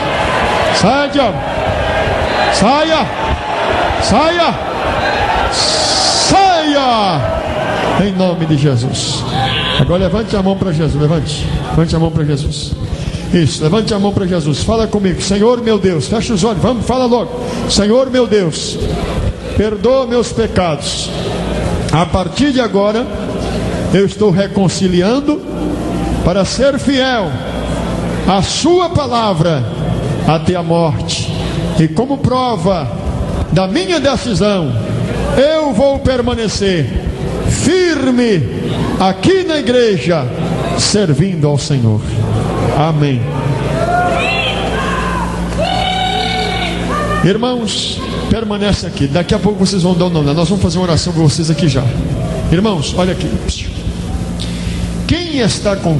Saia, diabo. Saia. Em nome de Jesus. Agora levante a mão para Jesus. Levante a mão para Jesus. Isso, levante a mão para Jesus. Fala comigo. Senhor meu Deus, fecha os olhos. Vamos, fala logo. Senhor meu Deus, perdoa meus pecados. A partir de agora, eu estou reconciliando para ser fiel à sua palavra até a morte. E como prova da minha decisão, eu vou permanecer firme aqui na igreja, servindo ao Senhor. Amém. Irmãos, permanece aqui. Daqui a pouco vocês vão dar o nome. Nós vamos fazer uma oração com vocês aqui já. Irmãos, olha aqui. Quem quem está com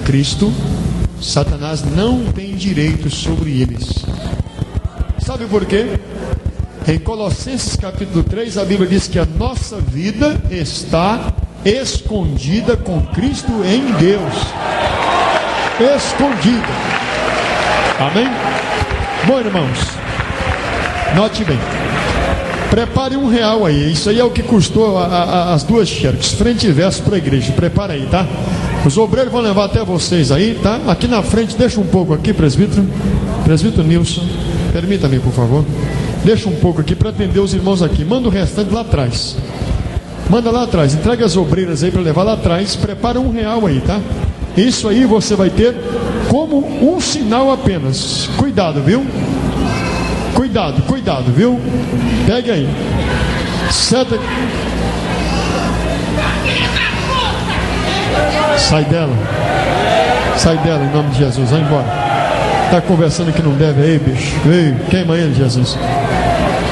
Cristo, Satanás não tem direito sobre eles. Sabe por quê? Em Colossenses capítulo 3, a Bíblia diz que a nossa vida está escondida com Cristo em Deus. Escondida. Amém? Bom, irmãos, note bem. Prepare R$1 aí. Isso aí é o que custou as duas xerox, frente e verso para a igreja. Prepara aí, tá? Os obreiros vão levar até vocês aí, tá? Aqui na frente, deixa um pouco aqui, presbítero. Presbítero Nilson, permita-me, por favor. Deixa um pouco aqui para atender os irmãos aqui. Manda o restante lá atrás. Manda lá atrás. Entrega as obreiras aí para levar lá atrás. Prepara R$1 aí, tá? Isso aí você vai ter como um sinal apenas. Cuidado, viu? Cuidado, viu? Pega aí. Senta. Sai dela em nome de Jesus. Vai embora. Tá conversando que não deve aí, bicho. Ei, queima ele, Jesus.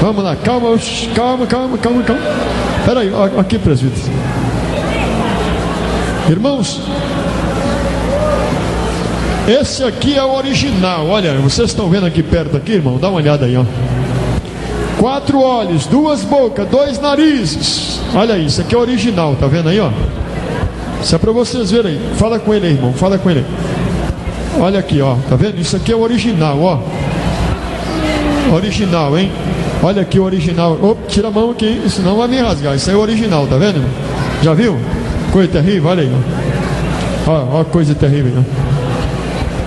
Vamos lá, calma. Espera aí, aqui, presbítero. Irmãos, esse aqui é o original. Olha, vocês estão vendo aqui perto aqui, irmão? Dá uma olhada aí, ó. 4 olhos, 2 bocas, 2 narizes. Olha isso, aqui é o original, tá vendo aí, ó? Isso é para vocês verem aí. Fala com ele aí, irmão, fala com ele aí. Olha aqui, ó, tá vendo? Isso aqui é o original, ó. Original, hein? Olha aqui o original. Opa, tira a mão aqui, senão vai me rasgar. Isso aí é o original, tá vendo, irmão? Já viu? Coisa terrível, olha aí, ó. Ó, coisa terrível, ó.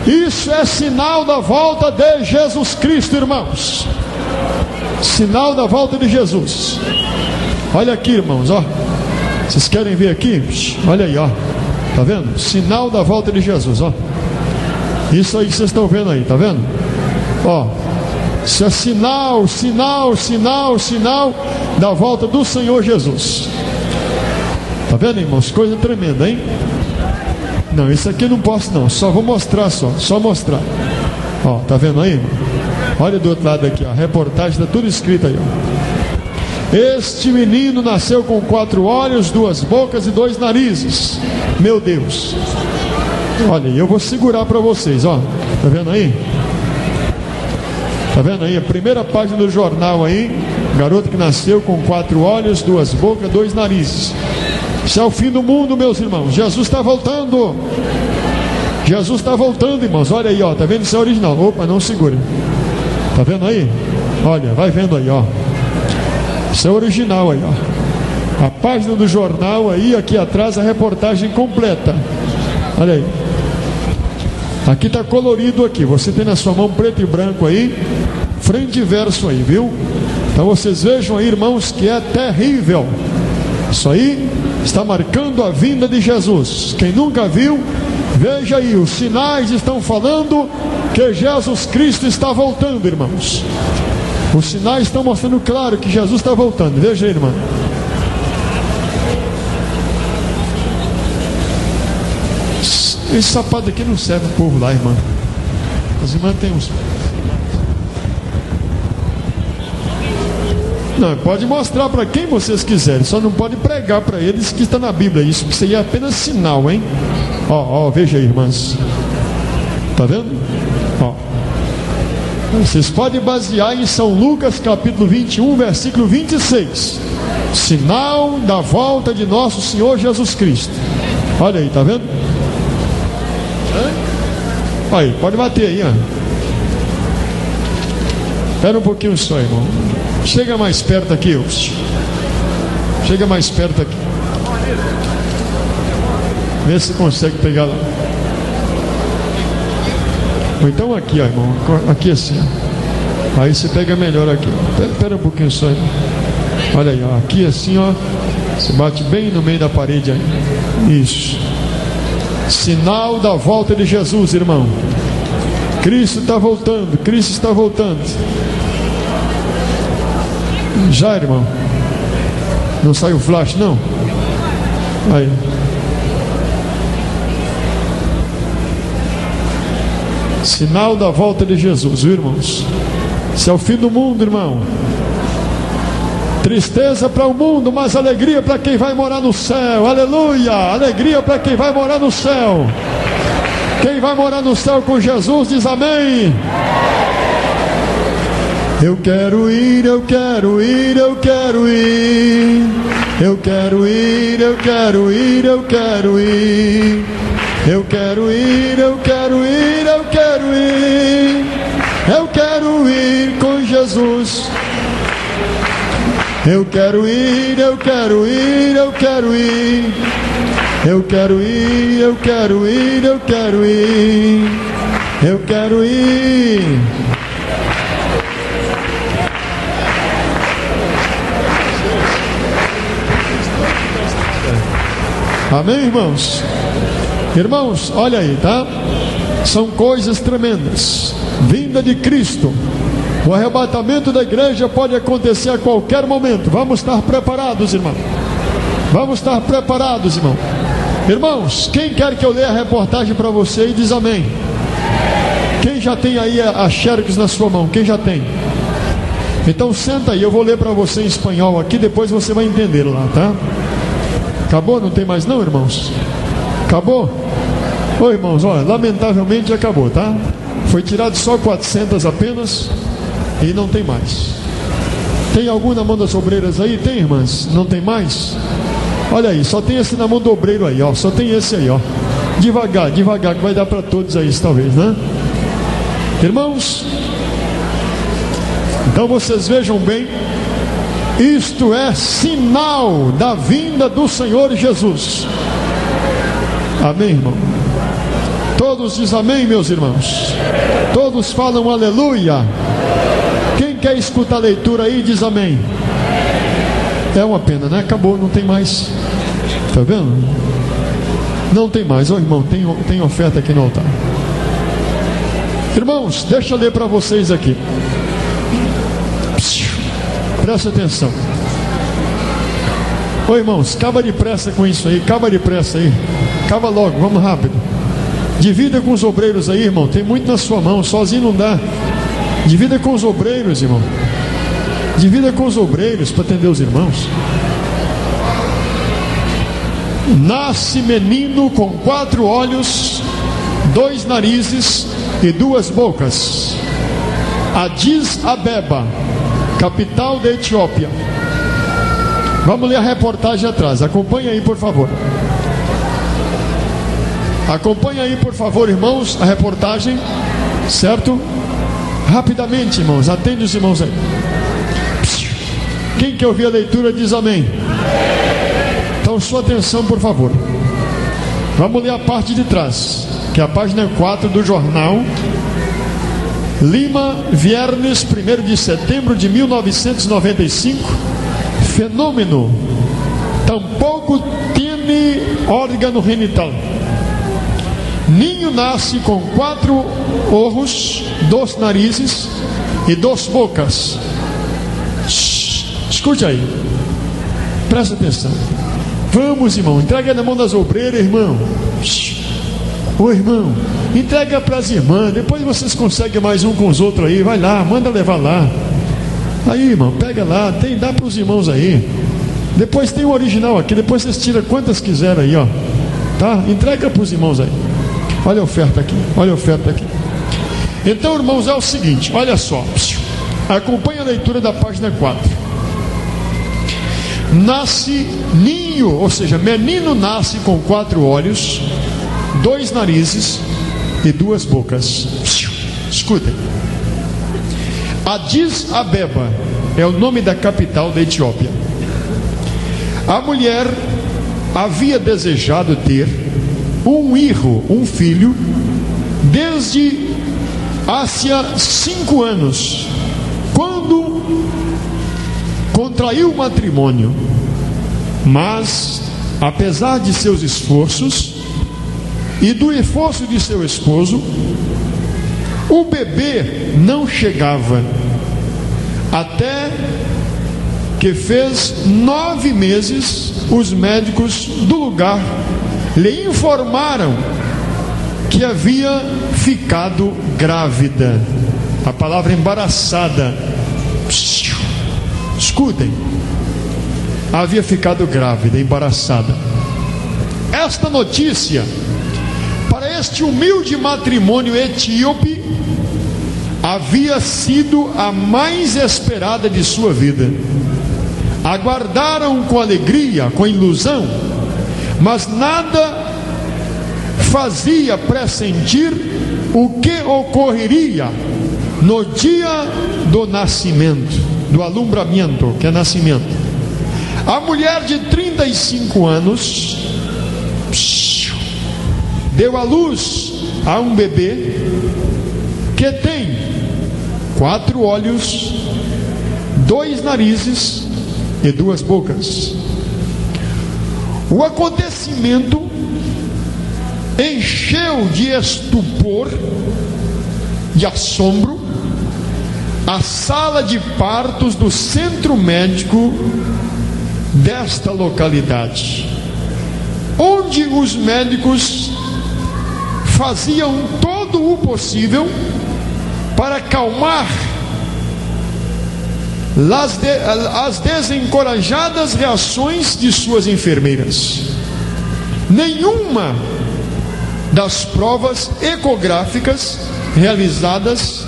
Isso é sinal da volta de Jesus Cristo, irmãos. Sinal da volta de Jesus. Olha aqui, irmãos, ó. Vocês querem ver aqui? Olha aí, ó. Tá vendo? Sinal da volta de Jesus, ó. Isso aí que vocês estão vendo aí, tá vendo? Ó. Isso é sinal da volta do Senhor Jesus. Tá vendo, irmãos? Coisa tremenda, hein? Não, isso aqui eu não posso não. Só vou mostrar só mostrar. Ó, tá vendo aí? Olha do outro lado aqui, ó. A reportagem tá tudo escrito aí, ó. Este menino nasceu com 4 olhos, 2 bocas e 2 narizes. Meu Deus. Olha, eu vou segurar para vocês, ó. Tá vendo aí? Tá vendo aí? A primeira página do jornal aí. Garoto que nasceu com 4 olhos, 2 bocas, 2 narizes. Isso é o fim do mundo, meus irmãos. Jesus está voltando. Jesus está voltando, irmãos. Olha aí, ó. Tá vendo? Isso é original. Opa, não segure. Tá vendo aí? Olha, vai vendo aí, ó. Isso é original aí, ó. A página do jornal aí, aqui atrás a reportagem completa. Olha aí. Aqui está colorido aqui. Você tem na sua mão preto e branco aí, frente e verso aí, viu? Então vocês vejam aí, irmãos, que é terrível. Isso aí está marcando a vinda de Jesus. Quem nunca viu, veja aí, os sinais estão falando que Jesus Cristo está voltando, irmãos. Os sinais estão mostrando claro que Jesus está voltando. Veja aí, irmão. Esse sapato aqui não serve o povo lá, irmã. As irmãs têm uns. Não, pode mostrar para quem vocês quiserem. Só não pode pregar para eles que está na Bíblia. Isso aí é apenas sinal, hein? Ó, veja aí, irmãs. Tá vendo? Ó. Vocês podem basear em São Lucas capítulo 21, versículo 26. Sinal da volta de nosso Senhor Jesus Cristo. Olha aí, tá vendo? Aí, pode bater aí, ó. Espera um pouquinho só, irmão. Chega mais perto aqui, ó. Chega mais perto aqui. Vê se consegue pegar lá. Ou então aqui, ó, irmão. Aqui assim, ó. Aí você pega melhor aqui. Espera um pouquinho só, irmão. Olha aí, ó. Aqui assim, ó. Você bate bem no meio da parede aí. Isso. Sinal da volta de Jesus, irmão. Cristo está voltando. Cristo está voltando. Já, irmão. Não sai o flash, não? Aí. Sinal da volta de Jesus, viu, irmãos? Isso é o fim do mundo, irmão. Tristeza para o mundo, mas alegria para quem vai morar no céu. Aleluia! Alegria para quem vai morar no céu. Quem vai morar no céu com Jesus diz amém. Eu quero ir, eu quero ir, eu quero ir. Eu quero ir, eu quero ir, eu quero ir. Eu quero ir, eu quero ir, eu quero ir. Eu quero ir com Jesus. Eu quero ir, eu quero ir, eu quero ir. Eu quero ir, eu quero ir, eu quero ir. Eu quero ir. Amém, irmãos? Irmãos, olha aí, tá? São coisas tremendas. Vinda de Cristo. O arrebatamento da igreja pode acontecer a qualquer momento. Vamos estar preparados, irmão. Vamos estar preparados, irmão. Irmãos, quem quer que eu leia a reportagem para você e diz amém? Quem já tem aí a xerox na sua mão? Quem já tem? Então senta aí, eu vou ler para você em espanhol aqui, depois você vai entender lá, tá? Acabou? Não tem mais não, irmãos? Acabou? Ô irmãos, olha, lamentavelmente acabou, tá? Foi tirado só 400 apenas e não tem mais. Tem algum na mão das obreiras aí? Tem, irmãs? Não tem mais? Olha aí, só tem esse na mão do obreiro aí, ó. Só tem esse aí, ó. Devagar, devagar, que vai dar para todos aí, talvez, né? Irmãos, então vocês vejam bem, isto é sinal da vinda do Senhor Jesus. Amém, irmão? Todos dizem amém, meus irmãos? Todos falam aleluia. Quem quer escutar a leitura aí diz amém. É uma pena, né? Acabou, não tem mais. Tá vendo? Não tem mais. Ô irmão, tem oferta aqui no altar. Irmãos, deixa eu ler para vocês aqui. Presta atenção. Ô irmãos, acaba depressa com isso aí. Acaba depressa aí. Acaba logo, vamos rápido. Divida com os obreiros aí, irmão. Tem muito na sua mão, sozinho não dá. Divida com os obreiros, irmão. Divida com os obreiros para atender os irmãos. Nasce menino com 4 olhos, 2 narizes e 2 bocas. Addis Abeba, capital da Etiópia. Vamos ler a reportagem atrás. Acompanha aí, por favor. Acompanha aí, por favor, irmãos, a reportagem. Certo? Rapidamente, irmãos. Atende os irmãos aí. Quem quer ouvir a leitura diz amém. Então, sua atenção, por favor. Vamos ler a parte de trás, que é a página 4 do jornal Lima, viernes 1 de setembro de 1995. Fenômeno: tampouco tem órgão genital. Ninho nasce com 4 olhos, 2 narizes e 2 bocas. Escute aí, presta atenção. Vamos, irmão, entrega na mão das obreiras, irmão. Ô irmão, entrega para as irmãs. Depois vocês conseguem mais um com os outros aí. Vai lá, manda levar lá. Aí, irmão, pega lá, dá para os irmãos aí. Depois tem o original aqui. Depois vocês tiram quantas quiserem aí, ó. Tá? Entrega para os irmãos aí. Olha a oferta aqui, olha a oferta aqui. Então, irmãos, é o seguinte, olha só. Acompanha a leitura da página 4. Nasce ninho, ou seja, menino nasce com 4 olhos, 2 narizes e 2 bocas. Escutem. Addis Abeba é o nome da capital da Etiópia. A mulher havia desejado ter um filho, desde há 5 anos, quando contraiu o matrimônio. Mas, apesar de seus esforços e do esforço de seu esposo, o bebê não chegava, até que fez 9 meses. Os médicos do lugar lhe informaram que havia ficado grávida. A palavra embaraçada. Escutem, havia ficado grávida, embaraçada. Esta notícia, para este humilde matrimônio etíope, havia sido a mais esperada de sua vida. Aguardaram com alegria, com ilusão, mas nada fazia pressentir o que ocorreria no dia do nascimento, do alumbramento, que é nascimento. A mulher de 35 anos deu à luz a um bebê que tem 4 olhos, 2 narizes e 2 bocas. O acontecimento encheu de estupor e assombro a sala de partos do centro médico desta localidade, onde os médicos faziam todo o possível para acalmar as desencorajadas reações de suas enfermeiras. Nenhuma das provas ecográficas realizadas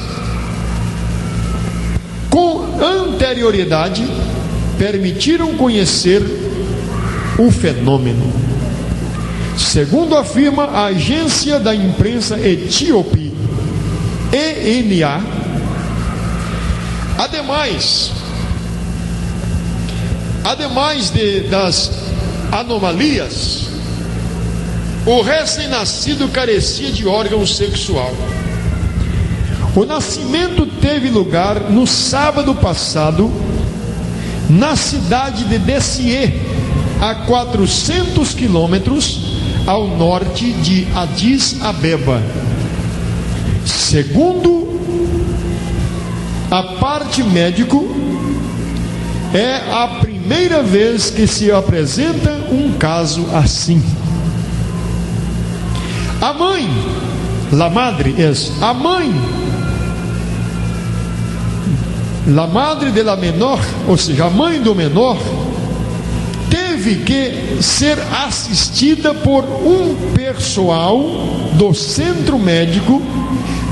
com anterioridade permitiram conhecer o fenômeno. Segundo afirma a agência da imprensa etíope ENA, ademais das anomalias, o recém-nascido carecia de órgão sexual. O nascimento teve lugar no sábado passado, na cidade de Dessie, a 400 quilômetros ao norte de Addis Abeba. Segundo a parte médico, é a primeira vez que se apresenta um caso assim. A mãe, la madre de la menor, ou seja, a mãe do menor, teve que ser assistida por um pessoal do centro médico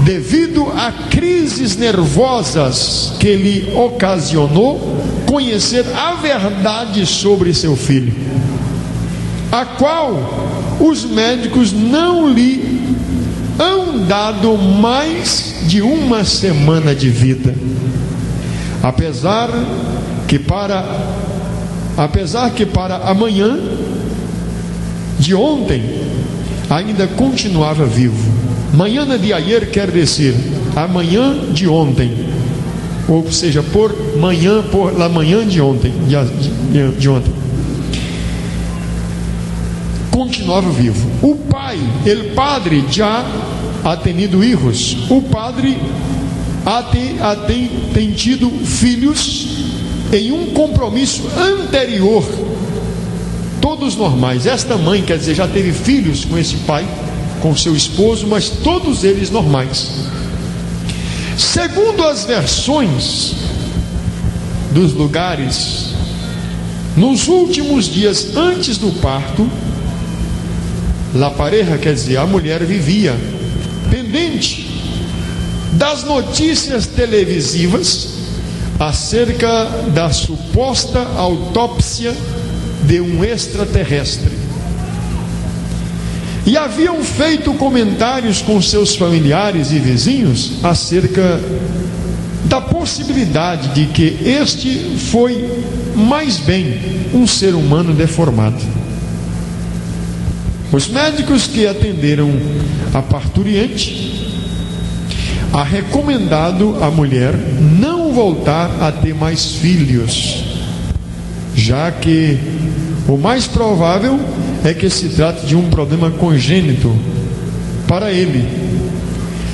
devido a crises nervosas que lhe ocasionou conhecer a verdade sobre seu filho, a qual os médicos não lhe hão dado mais de 1 semana de vida, apesar que para amanhã de ontem ainda continuava vivo. Mañana de ayer quer dizer amanhã de ontem, ou seja, por la manhã de ontem, de ontem. Continuava vivo. O padre já ha tenido hijos. O padre tem tido filhos em um compromisso anterior, todos normais. Esta mãe, quer dizer, já teve filhos com esse pai, com seu esposo, mas todos eles normais. Segundo as versões dos lugares, nos últimos dias antes do parto, la pareja, quer dizer, a mulher, vivia pendente das notícias televisivas acerca da suposta autópsia de um extraterrestre. E haviam feito comentários com seus familiares e vizinhos acerca da possibilidade de que este foi mais bem um ser humano deformado. Os médicos que atenderam a parturiente ha recomendado à mulher não voltar a ter mais filhos, já que o mais provável é que se trate de um problema congênito para ele.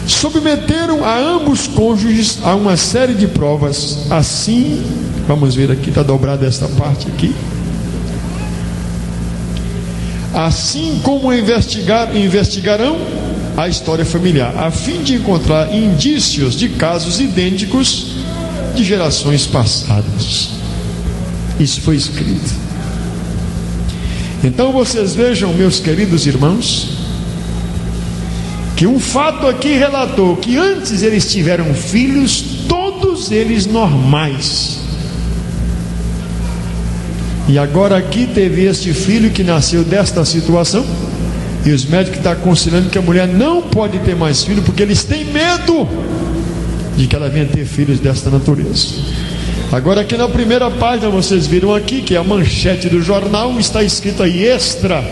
Submeteram a ambos cônjuges a uma série de provas. Assim, vamos ver aqui, está dobrada esta parte aqui. Assim como investigarão a história familiar, a fim de encontrar indícios de casos idênticos de gerações passadas. Isso foi escrito. Então vocês vejam, meus queridos irmãos, que um fato aqui relatou que antes eles tiveram filhos, todos eles normais. E agora aqui teve este filho que nasceu desta situação, e os médicos estão aconselhando que a mulher não pode ter mais filho, porque eles têm medo de que ela venha ter filhos desta natureza. Agora aqui na primeira página vocês viram aqui, que é a manchete do jornal, está escrito aí: Extra,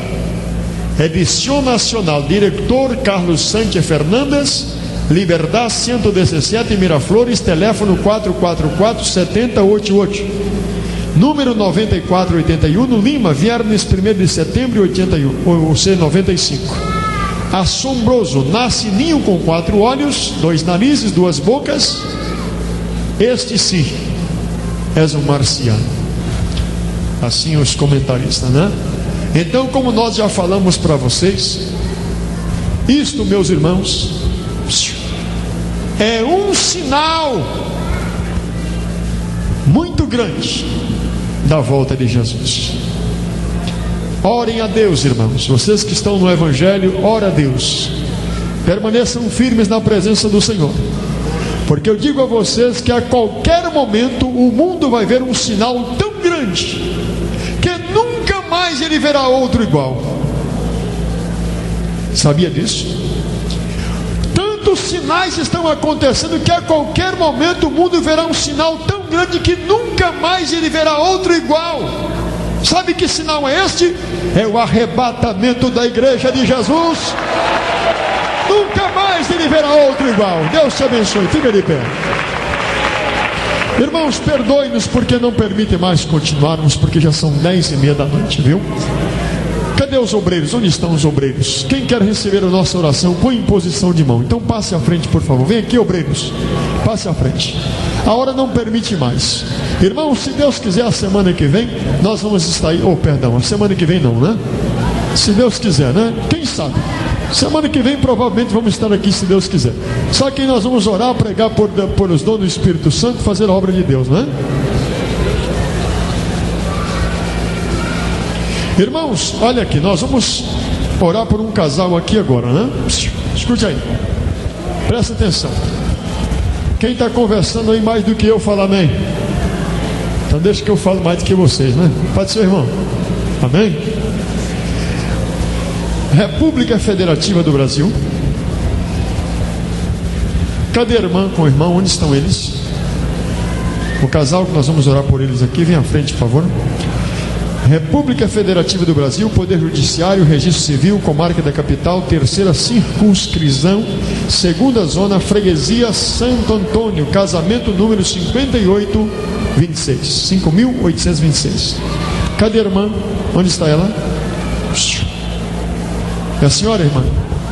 edição nacional, diretor Carlos Sánchez Fernandes, Liberdade 117 Miraflores, telefone 444-7088, número 9481, no Lima, viernes 1º de setembro de 81, ou seja, 95. Assombroso, nasce ninho com 4 olhos, 2 narizes, 2 bocas. Este sim, és um marciano. Assim os comentaristas, né? Então, como nós já falamos para vocês, isto, meus irmãos, é um sinal muito grande da volta de Jesus. Orem a Deus, irmãos. Vocês que estão no Evangelho, ora a Deus. Permaneçam firmes na presença do Senhor, porque eu digo a vocês que a qualquer momento o mundo vai ver um sinal tão grande que nunca mais ele verá outro igual. Sabia disso? Tantos sinais estão acontecendo que a qualquer momento o mundo verá um sinal tão grande que nunca mais ele verá outro igual. Sabe que sinal é este? É o arrebatamento da igreja de Jesus. Nunca mais ele verá outro igual. Deus te abençoe, fica de pé. Irmãos, perdoe-nos porque não permite mais continuarmos, porque já são 10:30 da noite, viu? Cadê os obreiros? Onde estão os obreiros? Quem quer receber a nossa oração, põe em posição de mão. Então passe à frente, por favor. Vem aqui, obreiros. Passe à frente. A hora não permite mais. Irmãos, se Deus quiser, a semana que vem nós vamos estar aí. Oh, perdão, a semana que vem não, né? Se Deus quiser, né? Quem sabe? Semana que vem provavelmente vamos estar aqui, se Deus quiser. Só que nós vamos orar, pregar por os dons do Espírito Santo, fazer a obra de Deus, né? Irmãos, olha aqui, nós vamos orar por um casal aqui agora, né? Escute aí, presta atenção. Quem está conversando aí mais do que eu, fala amém. Então deixa que eu falo mais do que vocês, né? Pode ser, irmão. Amém? República Federativa do Brasil. Cadê a irmã com o irmão? Onde estão eles? O casal que nós vamos orar por eles aqui, vem à frente, por favor. República Federativa do Brasil, Poder Judiciário, Registro Civil, Comarca da Capital, 3ª Circunscrição, 2ª Zona, Freguesia Santo Antônio, casamento número 5826, 5.826. Cadê a irmã? Onde está ela? É a senhora, irmã?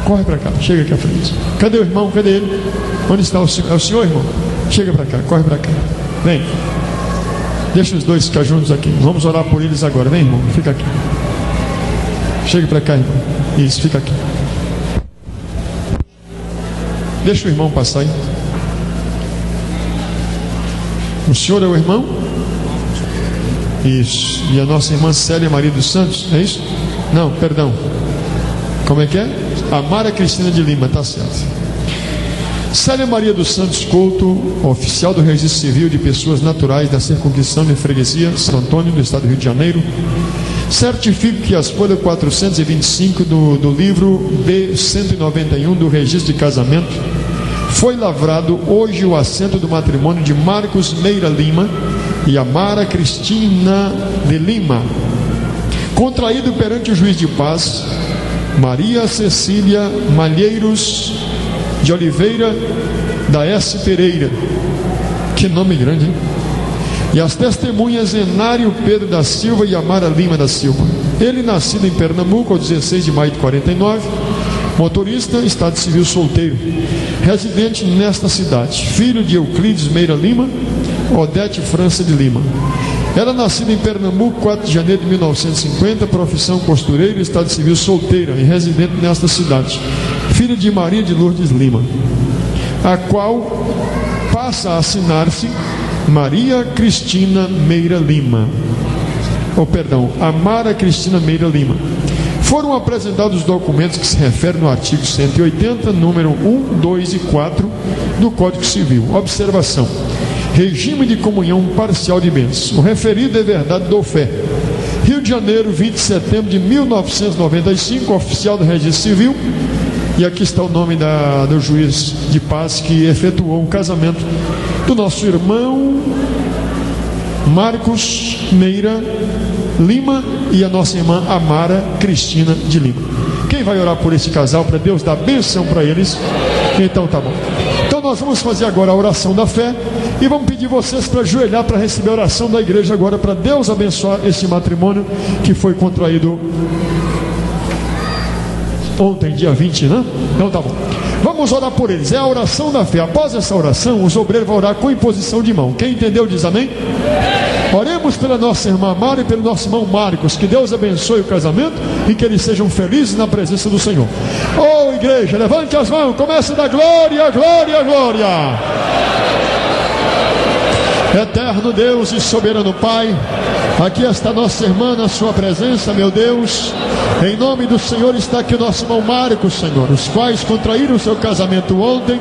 Corre para cá, chega aqui à frente. Cadê o irmão? Cadê ele? Onde está o senhor? É o senhor, irmão? Chega para cá, corre para cá. Vem. Deixa os dois ficar juntos aqui. Vamos orar por eles agora. Vem, irmão, fica aqui. Chega para cá, irmão. Isso, fica aqui. Deixa o irmão passar aí. O senhor é o irmão? Isso. E a nossa irmã Célia Maria dos Santos, é isso? Não, perdão. Como é que é? Amara Cristina de Lima, tá certo. Célia Maria dos Santos Couto, oficial do Registro Civil de Pessoas Naturais da Circunscrição de Freguesia Santo Antônio, do Estado do Rio de Janeiro, certifico que as folhas 425 do livro B191 do Registro de Casamento foi lavrado hoje o assento do matrimônio de Marcos Meira Lima e Amara Cristina de Lima, contraído perante o juiz de paz Maria Cecília Malheiros de Oliveira da S. Pereira. Que nome grande, hein? E as testemunhas Enário Pedro da Silva e Amara Lima da Silva. Ele, nascido em Pernambuco, ao 16 de maio de 49, motorista, estado civil solteiro, residente nesta cidade, filho de Euclides Meira Lima, Odete França de Lima. Era nascido em Pernambuco, 4 de janeiro de 1950, profissão costureiro, estado civil solteira e residente nesta cidade, filho de Maria de Lourdes Lima, a qual passa a assinar-se Maria Cristina Meira Lima. Amara Cristina Meira Lima. Foram apresentados os documentos que se referem no artigo 180, número 1, 2 e 4 do Código Civil. Observação: regime de comunhão parcial de bens. O referido é verdade do fé. Rio de Janeiro, 20 de setembro de 1995, oficial do Registro Civil. E aqui está o nome do juiz de paz que efetuou o casamento do nosso irmão Marcos Meira Lima e a nossa irmã Amara Cristina de Lima. Quem vai orar por esse casal, para Deus dar bênção para eles? Então tá bom. Então nós vamos fazer agora a oração da fé e vamos pedir vocês para ajoelhar para receber a oração da igreja agora, para Deus abençoar esse matrimônio que foi contraído ontem, dia 20, né? Então tá bom. Vamos orar por eles. É a oração da fé. Após essa oração, os obreiros vão orar com imposição de mão. Quem entendeu diz amém? Oremos pela nossa irmã Mara e pelo nosso irmão Marcos. Que Deus abençoe o casamento e que eles sejam felizes na presença do Senhor. Oh, igreja, levante as mãos. Comece a dar glória, glória, glória. Eterno Deus e soberano Pai, aqui está nossa irmã na sua presença, meu Deus. Em nome do Senhor está aqui o nosso irmão Marcos, Senhor, os quais contraíram o seu casamento ontem,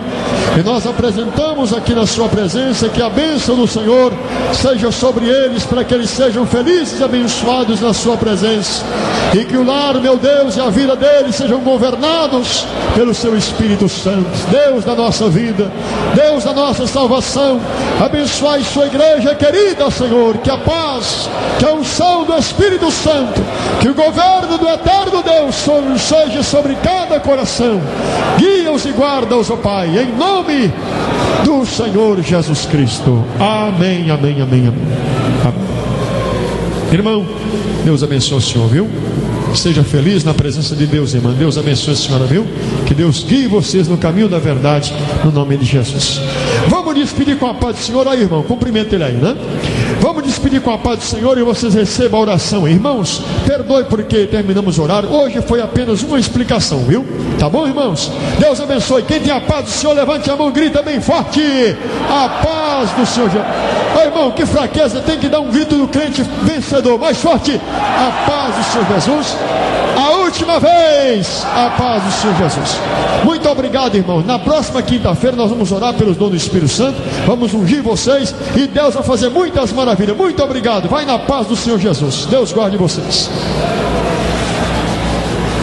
e nós apresentamos aqui na sua presença que a bênção do Senhor seja sobre eles, para que eles sejam felizes e abençoados na sua presença, e que o lar, meu Deus, e a vida deles sejam governados pelo seu Espírito Santo. Deus da nossa vida, Deus da nossa salvação, abençoai sua igreja querida, Senhor, que a paz, que a unção do Espírito Santo, que o governo do eterno Deus seja sobre cada coração. Guia-os e guarda-os, ó Pai, em nome do Senhor Jesus Cristo. Amém, amém, amém, amém. Amém. Irmão, Deus abençoe o senhor, viu? Seja feliz na presença de Deus, irmã. Deus abençoe a senhora, viu? Que Deus guie vocês no caminho da verdade, no nome de Jesus. Vamos despedir com a paz do Senhor. Aí, irmão, cumprimenta ele aí, né? Vamos despedir com a paz do Senhor e vocês recebam a oração. Irmãos, perdoe porque terminamos o horário. Hoje foi apenas uma explicação, viu? Tá bom, irmãos? Deus abençoe. Quem tem a paz do Senhor, levante a mão, grita bem forte: a paz do Senhor. Ô, irmão, que fraqueza, tem que dar um grito do crente vencedor. Mais forte: a paz do Senhor Jesus. A última vez: a paz do Senhor Jesus. Muito obrigado, irmão. Na próxima quinta-feira nós vamos orar pelos dons do Espírito Santo. Vamos ungir vocês e Deus vai fazer muitas maravilhas. Muito obrigado. Vai na paz do Senhor Jesus. Deus guarde vocês.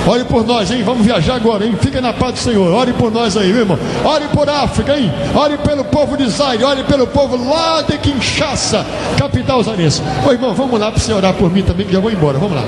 Ore por nós, hein? Vamos viajar agora, hein? Fica na paz do Senhor. Ore por nós aí, meu irmão. Ore por África, hein? Ore pelo povo de Zaire. Ore pelo povo lá de Kinshasa, capital zarense. Ô, irmão, vamos lá para você orar por mim também, que já vou embora. Vamos lá.